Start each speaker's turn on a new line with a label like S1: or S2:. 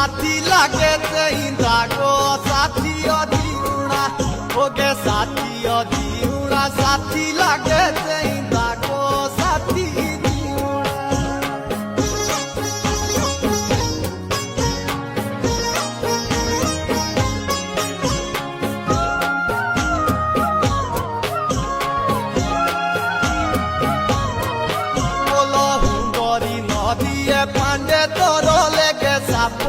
S1: साथी लागे इंदा गो साथी अधीउणा ओगे साथी अधीउणा साथी लागे इंदा गो साथी नदिए पांडे तोर लेगे साप